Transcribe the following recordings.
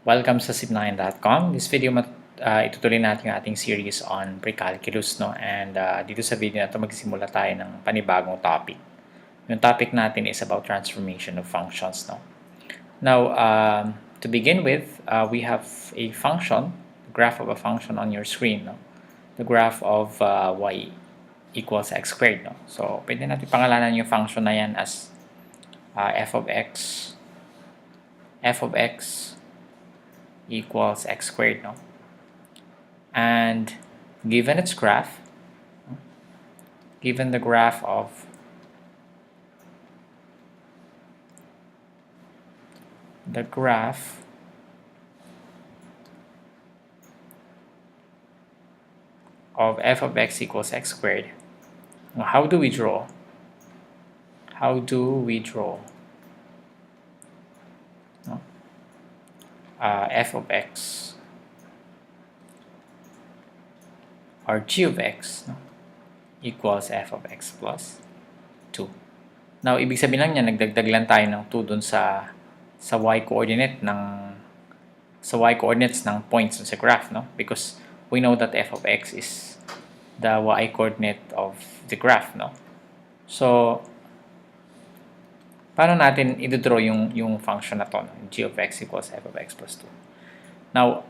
Welcome sa zip9.com. This video, itutuloy natin yung ating series on Precalculus, no? And dito sa video na ito, magsimula tayo ng panibagong topic. Yung topic natin is about transformation of functions, no? Now, to begin with, we have a function, graph of a function on your screen, no? The graph of y equals x squared, no? So, pwede natin pangalanan yung function na yan as f of x equals x squared, no? And given its graph, given the graph of f of x equals x squared, how do we draw? F of x or g of x, no, equals f of x plus 2. Now, ibig sabihin lang niya, nagdagdag lang tayo ng 2 dun sa y coordinates ng points sa graph, no? Because we know that f of x is the y coordinate of the graph, no? So, paano natin i-draw yung function na to, no? G of x equals f of x plus 2. Now,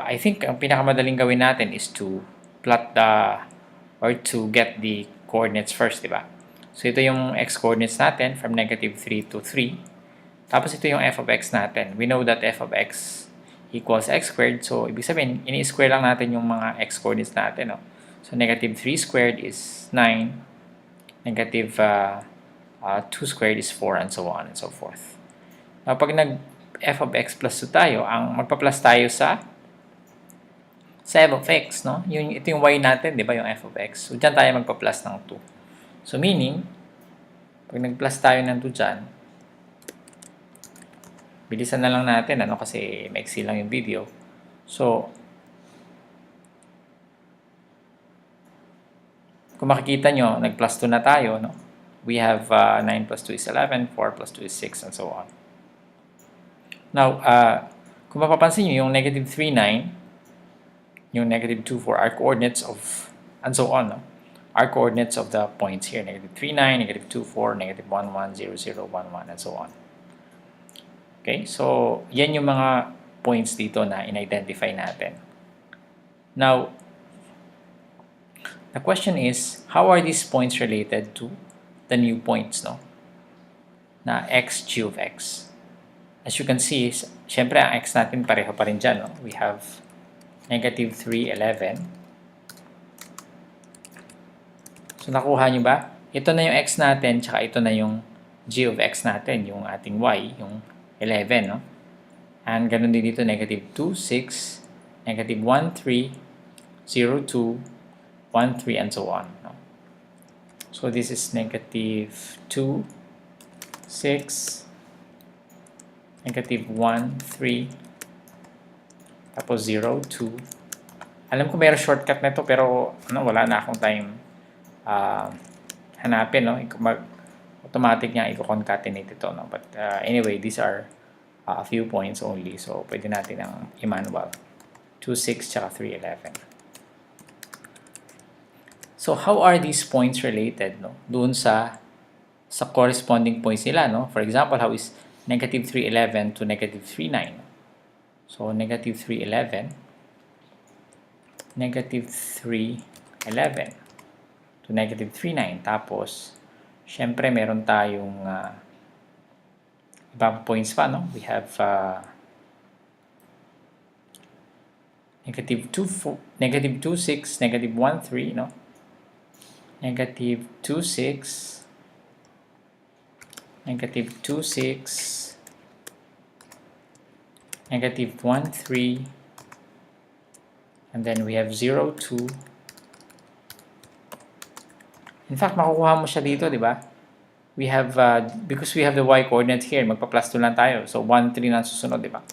I think ang pinakamadaling gawin natin is to plot to get the coordinates first, di ba? So, ito yung x coordinates natin from negative 3 to 3. Tapos, ito yung f of x natin. We know that f of x equals x squared. So, ibig sabihin, ini-square lang natin yung mga x coordinates natin, no? So, negative 3 squared is 9. Negative 2 squared is 4, and so on and so forth. Now, pag f of x plus 2 tayo, ang magpa-plus tayo sa f of x, no? Ito yung y natin, di ba, yung f of x. So, dyan tayo magpa-plus ng 2. So, meaning, pag nag-plus tayo ng 2 dyan, bilisan na lang natin, ano, kasi maiksi lang yung video. So, kung makikita nyo, nag-plus 2 na tayo, no? We have 9 plus 2 is 11, 4 plus 2 is 6, and so on. Now, kung mapapansin nyo, yung negative 3, 9, yung negative 2, 4 are coordinates of, and so on, no? Are coordinates of the points here. Negative 3, 9, negative 2, 4, negative 1, 1, 0, 0, 1, 1, and so on. Okay? So, yan yung mga points dito na in-identify natin. Now, the question is, how are these points related to the new points, no? Na x, g of x. As you can see, syempre ang x natin pareho pa rin dyan, no? We have negative 3, 11. So, nakuha nyo ba? Ito na yung x natin, tsaka ito na yung g of x natin, yung ating y, yung 11, no? And ganun din dito, negative 2, 6, negative 1, 3, 0, 2, 1, 3, and so on, no? So, this is negative 2, 6, negative 1, 3, tapos 0, 2. Alam ko mayroong shortcut na ito, pero ano, wala na akong time hanapin, no? Automatic niya i-concatenate ito, no? But anyway, these are a few points only, so pwede natin ang i-manual. 2, 6, tsaka 3, 11. So, how are these points related, no? Doon sa corresponding points nila, no? For example, how is negative 3, 11 to negative 3, 9? So, negative 3, 11, negative 3, 11 to negative 3, 9. Tapos, syempre, meron tayong ibang points pa, no? We have negative 2, 6, negative 1, 3, no? Negative 2, 6, negative 2, 6, negative 1, 3, and then we have 0, 2. In fact, makukuha mo siya dito, di ba? We have, because we have the y coordinate here, magpa-plus 2 lang tayo. So, 1, 3 na susunod, di ba?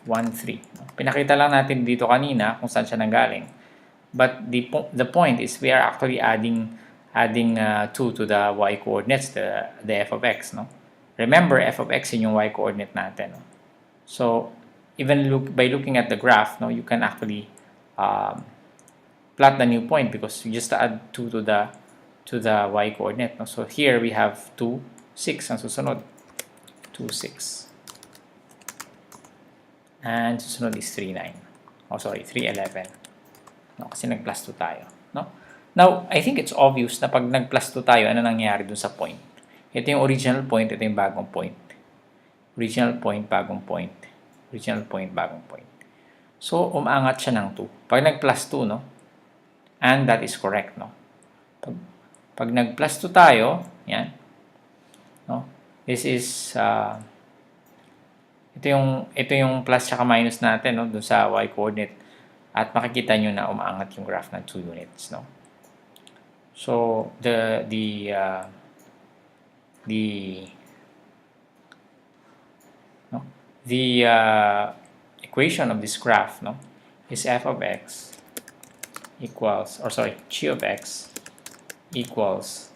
1, 3. Pinakita lang natin dito kanina kung saan siya nanggaling. But the point is we are actually adding 2 to the y coordinates, the f of x, no? Remember, f of x yun yung y-coordinate natin. No? So, even by looking at the graph, no, you can actually plot the new point because you just add 2 to the y-coordinate. No? So, here we have 2, 6 ang susunod. 2, 6. And susunod is 3, 9. Oh, sorry, 3, 11. No, kasi nag-plus 2 tayo. No? Now, I think it's obvious na pag nag-plus 2 tayo, ano nangyayari dun sa point? Ito yung original point, ito yung bagong point. Original point, bagong point. Original point, bagong point. So, umaangat siya ng 2. Pag nag-plus 2, no? And that is correct, no? Pag nag-plus 2 tayo, yan. No? This is ito yung plus tsaka minus natin, no, dun sa y-coordinate. At makikita nyo na umaangat yung graph ng 2 units, no. So the equation of this graph, no, is f of x equals, or sorry, g of x equals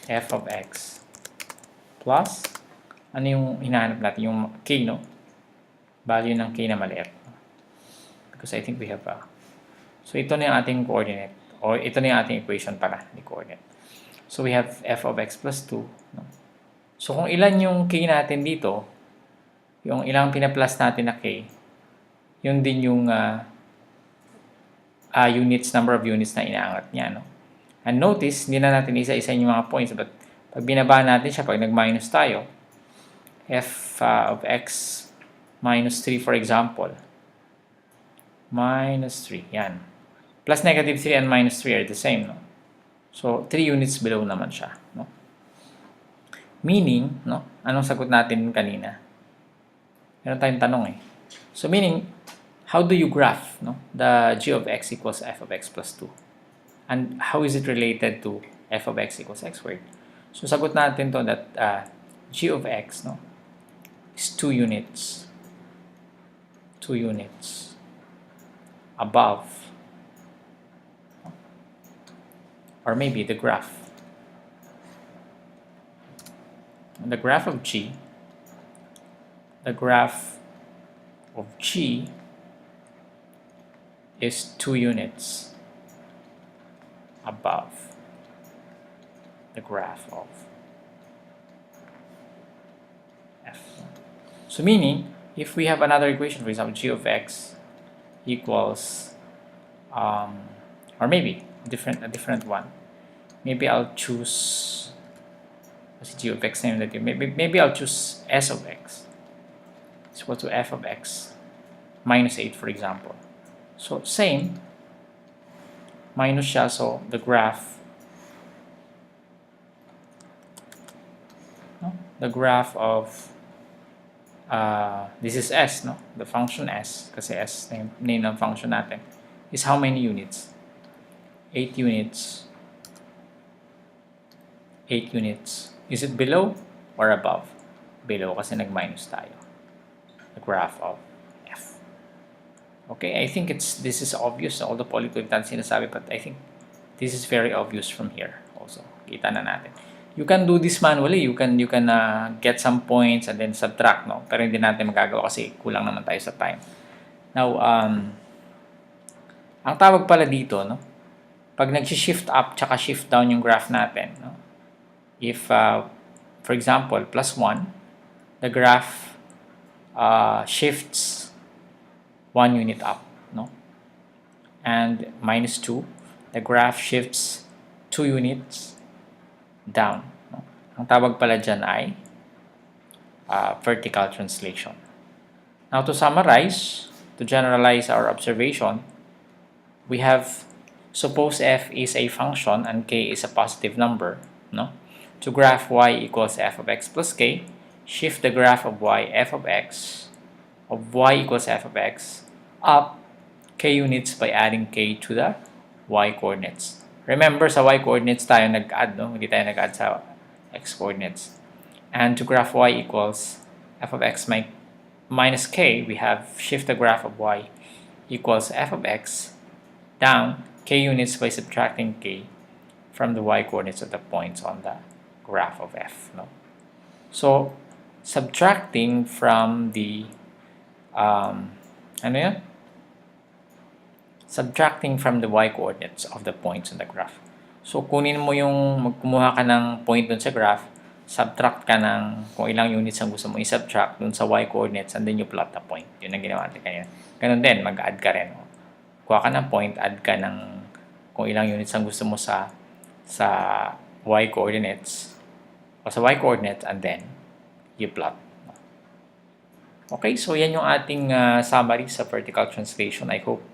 f of x plus, ano yung hinahanap natin? Yung k, no? Value ng k na maliit. Because I think we have so ito na yung ating coordinate. Or ito na yung ating equation pala, the coordinate. So we have f of x plus 2. No? So kung ilan yung k natin dito, yung ilang pina-plus natin na k, yun din yung number of units na inaangat niya. No? And notice, hindi na natin isa-isa yung mga points. But pag binaba natin siya, pag nag-minus tayo, f of x minus 3, for example. Minus 3, yan. Plus negative 3 and minus 3 are the same, no? So, 3 units below naman siya, no? Meaning, no? Anong sagot natin kanina? Meron tayong tanong eh. So, meaning, how do you graph, no? The g of x equals f of x plus 2? And how is it related to f of x equals x squared? So, sagot natin to that g of x, no, is 2 units. 2 units above, or maybe the graph of g, is 2 units above the graph of f. So meaning, if we have another equation, for example, g of x equals, or maybe a different one. Maybe I'll choose, what's g of x name that you, maybe I'll choose s of x is equal to f of x minus 8, for example. So same, minus siya, so the graph, no? The graph of this is s, no? The function s, kasi s name ng function natin, is how many units? 8 units. 8 units. Is it below or above? Below, kasi nag-minus tayo. The graph of f. Okay, I think this is obvious, although polytotal sinasabi, but I think this is very obvious from here also. Kita na natin. You can do this manually. You can get some points and then subtract, no? Pero hindi natin magagawa kasi kulang naman tayo sa time. Now, ang tawag pala dito, no? Pag nag-shift up tsaka shift down yung graph natin, no? If, for example, plus 1, the graph shifts 1 unit up, no? And minus 2, the graph shifts 2 units down. No? Ang tawag pala dyan ay vertical translation. Now, to summarize, to generalize our observation, we have, suppose f is a function and k is a positive number, no? To graph y equals f of x plus k, shift the graph of y equals f of x up k units by adding k to the y coordinates. Remember, sa y coordinates tayo nag-add, no? Hindi tayo nag-add sa x coordinates. And to graph y equals f of x minus k, we have shift the graph of y equals f of x down k units by subtracting k from the y coordinates of the points on the graph of f, no? So, subtracting from the, ano yun? Subtracting from the y-coordinates of the points on the graph. So, kunin mo yung, magkumuha ka ng point dun sa graph, subtract ka ng kung ilang units ang gusto mo i-subtract dun sa y-coordinates, and then you plot the point. Yun ang ginawa natin kanina. Ganun din, mag-add ka rin. Kuha ka ng point, add ka ng kung ilang units ang gusto mo sa y-coordinates, o sa y-coordinates, and then you plot. Okay, so yan yung ating summary sa vertical translation. I hope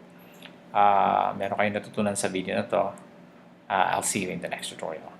meron kayong natutunan sa video na to. I'll see you in the next tutorial.